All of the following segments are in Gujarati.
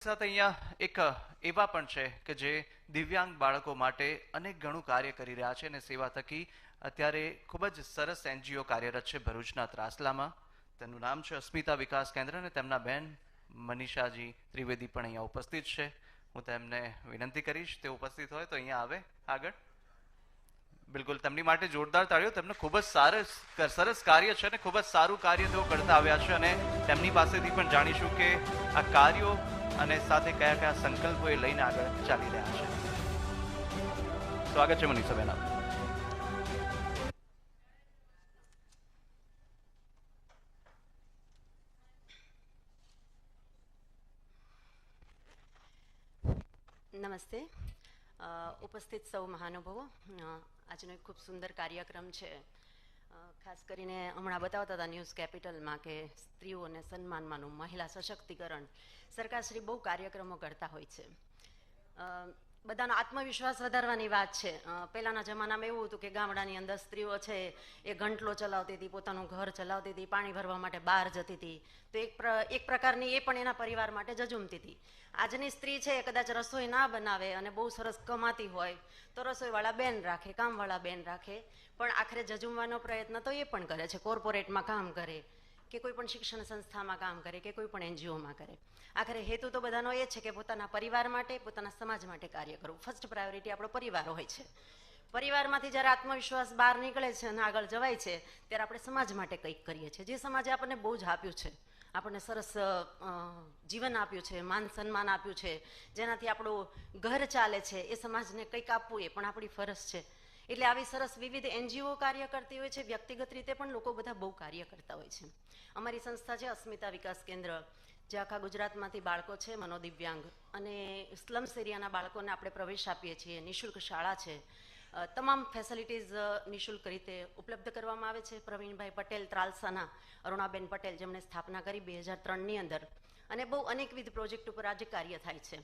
સાથે અહીંયા એક એવા પણ છે કે જે દિવ્યાંગ બાળકો માટે અનેક ઘણું કાર્ય કરી રહ્યા છે અને સેવા થકી અત્યારે ખૂબ જ સરસ એનજીઓ કાર્યરત છે ભરૂચના ત્રાસલામાં. તેનું નામ છે અસ્મિતા વિકાસ કેન્દ્ર અને તેમના બેન મનીષાજી ત્રિવેદી પણ અહીંયા ઉપસ્થિત છે. હું તેમને વિનંતી કરીશ તે ઉપસ્થિત હોય તો અહીંયા આવે આગળ. બિલકુલ, તેમની માટે જોરદાર તાળીઓ. તેમને ખૂબ જ સરસ કાર્ય છે અને ખૂબ જ સારું કાર્ય તેઓ કરતા આવ્યા છે અને તેમની પાસેથી પણ જાણીશું કે આ કાર્યો અને સાથે કયા કયા સંકલ્પો એ લઈને આગળ ચાલી રહ્યા છે. સ્વાગત છે મનીષાબેન આપનું. નમસ્તે. ઉપસ્થિત સૌ મહાનુભાવો, આજનો એક ખૂબ સુંદર કાર્યક્રમ છે. ખાસ કરીને હમણાં બતાવતા હતા ન્યૂઝ કેપિટલમાં કે સ્ત્રીઓને સન્માનમાંનું મહિલા સશક્તિકરણ સરકારશ્રી બહુ કાર્યક્રમો કરતા હોય છે. બધાનો આત્મવિશ્વાસ વધારવાની વાત છે. પહેલાંના જમાનામાં એવું હતું કે ગામડાની અંદર સ્ત્રીઓ છે એ ઘંટલો ચલાવતી હતી, પોતાનું ઘર ચલાવતી હતી, પાણી ભરવા માટે બહાર જતી હતી, તો એક પ્રકારની એ પણ એના પરિવાર માટે જજુમતી હતી. આજની સ્ત્રી છે એ કદાચ રસોઈ ના બનાવે અને બહુ સરસ કમાતી હોય તો રસોઈવાળા બેન રાખે, કામવાળા બેન રાખે, પણ આખરે જજુમવાનો પ્રયત્ન તો એ પણ કરે છે. કોર્પોરેટમાં કામ કરે કે કોઈ પણ શિક્ષણ સંસ્થામાં કામ કરે કે કોઈ પણ એનજીઓમાં કરે, આખરે હેતુ તો બધાનો એ છે કે પોતાના પરિવાર માટે, પોતાના સમાજ માટે કાર્ય કરવું. ફર્સ્ટ પ્રાયોરિટી આપણો પરિવાર હોય છે. પરિવારમાંથી જ્યારે આત્મવિશ્વાસ બહાર નીકળે છે અને આગળ જવાય છે ત્યારે આપણે સમાજ માટે કંઈક કરીએ છીએ. જે સમાજે આપણને બહુ જ આપ્યું છે, આપણને સરસ જીવન આપ્યું છે, માન સન્માન આપ્યું છે, જેનાથી આપણું ઘર ચાલે છે, એ સમાજને કંઈક આપવું એ પણ આપણી ફરજ છે. એટલે આવી સરસ વિવિધ એનજીઓ કાર્ય કરતી હોય છે. વ્યક્તિગત રીતે પણ લોકો બધા બહુ કાર્ય કરતા હોય છે. અમારી સંસ્થા છે અસ્મિતા વિકાસ કેન્દ્ર, જે આખા ગુજરાતમાંથી બાળકો છે મનોદિવ્યાંગ અને સ્લમ્સ એરિયાના બાળકોને આપણે પ્રવેશ આપીએ છીએ. નિઃશુલ્ક શાળા છે, તમામ ફેસિલિટીઝ નિઃશુલ્ક રીતે ઉપલબ્ધ કરવામાં આવે છે. પ્રવીણભાઈ પટેલ ત્રાલસાના, અરુણાબેન પટેલ, જેમણે સ્થાપના કરી 2003ની અંદર, અને બહુ અનેકવિધ પ્રોજેક્ટ ઉપર આજે કાર્ય થાય છે.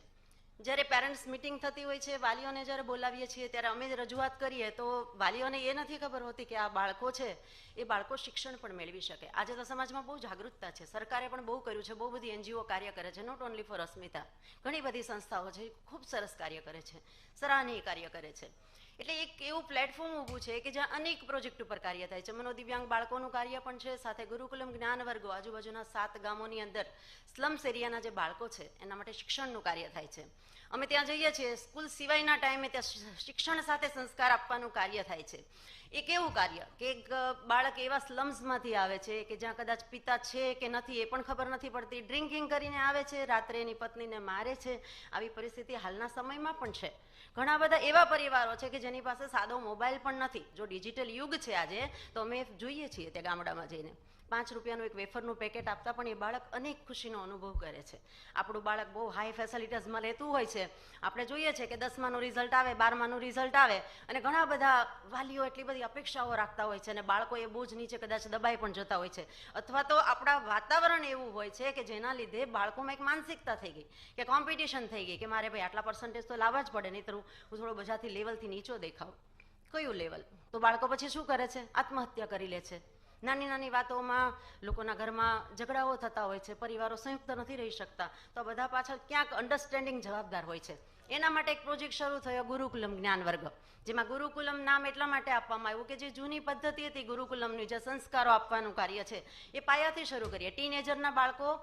જ્યારે પેરેન્ટ્સ મિટિંગ થતી હોય છે, વાલીઓને જ્યારે બોલાવીએ છીએ ત્યારે અમે રજૂઆત કરીએ તો વાલીઓને એ નથી ખબર હોતી કે આ બાળકો છે એ બાળકો શિક્ષણ પણ મેળવી શકે. આજે તો સમાજમાં બહુ જાગૃતતા છે, સરકારે પણ બહુ કર્યું છે, બહુ બધી એનજીઓ કાર્ય કરે છે, નોટ ઓનલી ફોર અસ્મિતા, ઘણી બધી સંસ્થાઓ છે ખૂબ સરસ કાર્ય કરે છે, સરાહનીય કાર્ય કરે છે. એટલે એક એવું પ્લેટફોર્મ ઊભું છે કે જ્યાં અનેક પ્રોજેક્ટ ઉપર કાર્ય થાય છે. મનોદિવ્યાંગ બાળકોનું કાર્ય પણ છે, સાથે ગુરુકુલમ જ્ઞાન વર્ગો, આજુબાજુના 7 ગામોની અંદર સ્લમ્સ એરિયાના જે બાળકો છે એના માટે શિક્ષણનું કાર્ય થાય છે. અમે ત્યાં જઈએ છીએ, સ્કૂલ સિવાયના ટાઈમે ત્યાં શિક્ષણ સાથે સંસ્કાર આપવાનું કાર્ય થાય છે. એક એવું કાર્ય કે એક બાળક એવા સ્લમ્સમાંથી આવે છે કે જ્યાં કદાચ પિતા છે કે નથી એ પણ ખબર નથી પડતી, ડ્રિંકિંગ કરીને આવે છે, રાત્રે એની પત્નીને મારે છે. આવી પરિસ્થિતિ હાલના સમયમાં પણ છે. ઘણા બધા એવા પરિવારો છે કે જેની પાસે સાદો મોબાઈલ પણ નથી. જો ડિજિટલ યુગ છે આજે, તો અમે જોઈએ છીએ ત્યાં ગામડામાં જઈને 5 રૂપિયાનું એક વેફરનું પેકેટ આપતા પણ એ બાળક અનેક ખુશીનો અનુભવ કરે છે. આપણું બાળક બહુ હાઈ ફેસિલિટીઝમાં લેતું હોય છે. આપણે જોઈએ છીએ કે 10માનું રિઝલ્ટ આવે, 12માનું રિઝલ્ટ આવે અને ઘણા બધા વાલીઓ એટલી બધી અપેક્ષાઓ રાખતા હોય છે અને બાળકો એ બોજ નીચે કદાચ દબાઈ પણ જતા હોય છે. અથવા તો આપણા વાતાવરણ એવું હોય છે કે જેના લીધે બાળકોમાં એક માનસિકતા થઈ ગઈ કે કોમ્પિટિશન થઈ ગઈ કે મારે ભાઈ આટલા પર્સન્ટેજ તો લાવવા જ પડે, નહીં તો હું થોડો બધાથી લેવલથી નીચો દેખાવ. કયું લેવલ? તો બાળકો પછી શું કરે છે? આત્મહત્યા કરી લે છે. નાની નાની વાતોમાં લોકોના ઘરમાં ઝઘડાઓ થતા હોય છે, પરિવારો સંયુક્ત નથી રહી શકતા. તો બધા પાછળ ક્યાંક અન્ડરસ્ટેન્ડિંગ જવાબદાર હોય છે. એના માટે એક પ્રોજેક્ટ શરૂ થયો, ગુરુકુલમ જ્ઞાન વર્ગ, જેમાં ગુરુકુલમ નામ એટલા માટે આપવામાં આવ્યું કે જે જૂની પદ્ધતિ હતી ગુરુકુલમની, જે સંસ્કારો આપવાનું કાર્ય છે એ પાયાથી શરૂ કરીએ. ટીનેજરના બાળકો,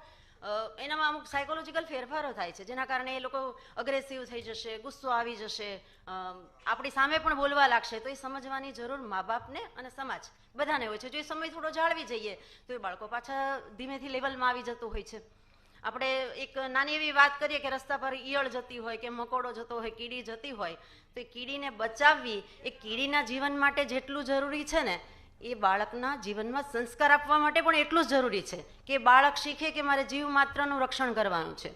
એનામાં અમુક સાયકોલોજીકલ ફેરફારો થાય છે જેના કારણે એ લોકો અગ્રેસિવ થઈ જશે, ગુસ્સો આવી જશે, આપણી સામે પણ બોલવા લાગશે. તો એ સમજવાની જરૂર મા બાપને અને સમાજ બધાને હોય છે. જો એ સમય થોડો જાળવી જઈએ તો એ બાળકો પાછા ધીમેથી લેવલમાં આવી જતું હોય છે. આપણે એક નાની એવી વાત કરીએ કે રસ્તા પર ઈયળ જતી હોય કે મકોડો જતો હોય, કીડી જતી હોય, તો એ કીડીને બચાવવી એ કીડીના જીવન માટે જેટલું જરૂરી છે ને, એ બાળકના જીવનમાં સંસ્કાર આપવા માટે પણ એટલું જ જરૂરી છે કે બાળક શીખે કે મારે જીવ માત્રનું રક્ષણ કરવાનું છે.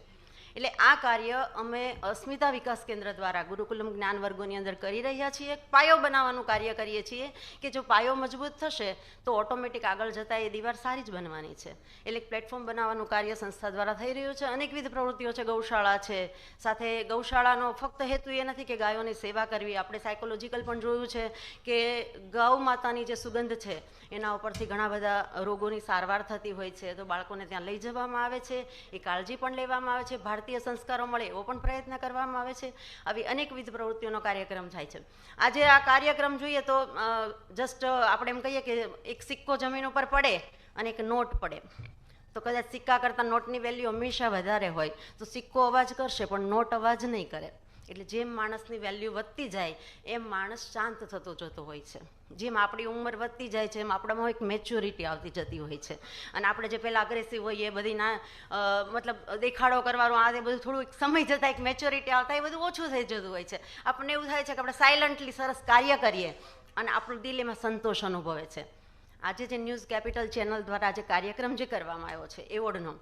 એટલે આ કાર્ય અમે અસ્મિતા વિકાસ કેન્દ્ર દ્વારા ગુરુકુલમ જ્ઞાન વર્ગોની અંદર કરી રહ્યા છીએ. એક પાયો બનાવવાનું કાર્ય કરીએ છીએ કે જો પાયો મજબૂત થશે તો ઓટોમેટિક આગળ જતાં એ દીવાર સારી જ બનવાની છે. એટલે એક પ્લેટફોર્મ બનાવવાનું કાર્ય સંસ્થા દ્વારા થઈ રહ્યું છે. અનેકવિધ પ્રવૃત્તિઓ છે, ગૌશાળા છે, સાથે ગૌશાળાનો ફક્ત હેતુ એ નથી કે ગાયોની સેવા કરવી. આપણે સાયકોલોજીકલ પણ જોયું છે કે ગૌ માતાની જે સુગંધ છે એના ઉપરથી ઘણા બધા રોગોની સારવાર થતી હોય છે. તો બાળકોને ત્યાં લઈ જવામાં આવે છે, એ કાળજી પણ લેવામાં આવે છે. ભારતીય ભારતીય સંસ્કારો મળે એવો પણ પ્રયત્ન કરવામાં આવે છે. આવી અનેકવિધ પ્રવૃત્તિઓનો કાર્યક્રમ થાય છે. આજે આ કાર્યક્રમ જોઈએ તો જસ્ટ આપણે એમ કહીએ કે એક સિક્કો જમીન ઉપર પડે અને એક નોટ પડે તો કદાચ સિક્કા કરતાં નોટની વેલ્યુ હંમેશા વધારે હોય, તો સિક્કો અવાજ કરશે પણ નોટ અવાજ નહીં કરે. એટલે જેમ માણસની વેલ્યુ વધતી જાય એમ માણસ શાંત થતો જતો હોય છે. જેમ આપણી ઉંમર વધતી જાય છે એમ આપણામાં એક મેચ્યોરિટી આવતી જતી હોય છે. અને આપણે જે પહેલાં અગ્રેસિવ હોઈએ બધી મતલબ દેખાડો કરવાનો આ બધું થોડું એક સમય જતાં એક મેચ્યોરિટી આવતા એ બધું ઓછું થઈ જતું હોય છે. આપણને એવું થાય છે કે આપણે સાયલન્ટલી સરસ કાર્ય કરીએ અને આપણું દિલ એમાં સંતોષ અનુભવે છે. આજે જે ન્યૂઝ કેપિટલ ચેનલ દ્વારા આજે કાર્યક્રમ જે કરવામાં આવ્યો છે એવોર્ડનો,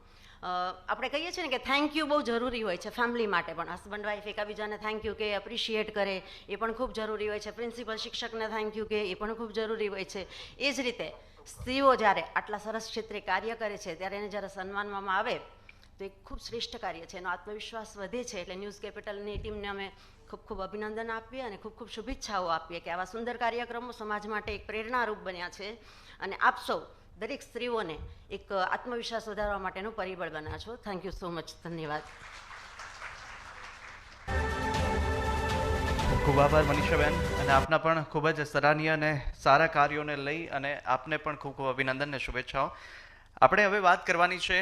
આપણે કહીએ છીએ ને કે થેન્ક યુ બહુ જરૂરી હોય છે ફેમિલી માટે પણ. હસબન્ડ વાઈફ એકબીજાને થેન્ક યુ કે એપ્રિશિએટ કરે એ પણ ખૂબ જરૂરી હોય છે. પ્રિન્સિપલ શિક્ષકને થેન્ક યુ કે એ પણ ખૂબ જરૂરી હોય છે. એ જ રીતે સ્ત્રીઓ જ્યારે આટલા સરસ ક્ષેત્રે કાર્ય કરે છે ત્યારે એને જ્યારે સન્માનવામાં આવે તો એક ખૂબ શ્રેષ્ઠ કાર્ય છે. એનો આત્મવિશ્વાસ વધે છે. એટલે ન્યૂઝ કેપિટલની ટીમને અમે ખૂબ ખૂબ અભિનંદન આપીએ અને ખૂબ ખૂબ શુભેચ્છાઓ આપીએ કે આવા સુંદર કાર્યક્રમો સમાજ માટે એક પ્રેરણારૂપ બન્યા છે. અને આપ સૌ દરેક સ્ત્રીઓને એક આત્મવિશ્વાસ વધારવા માટેનું પરિબળ બન્યા છો. Thank you so much. ધન્યવાદ. ખૂબ આભાર મનીષાબેન, અને આપના પણ ખૂબ જ સરાહનીય અને સારા કાર્યોને લઈ અને આપને પણ ખૂબ ખૂબ અભિનંદન અને શુભેચ્છાઓ. આપણે હવે વાત કરવાની છે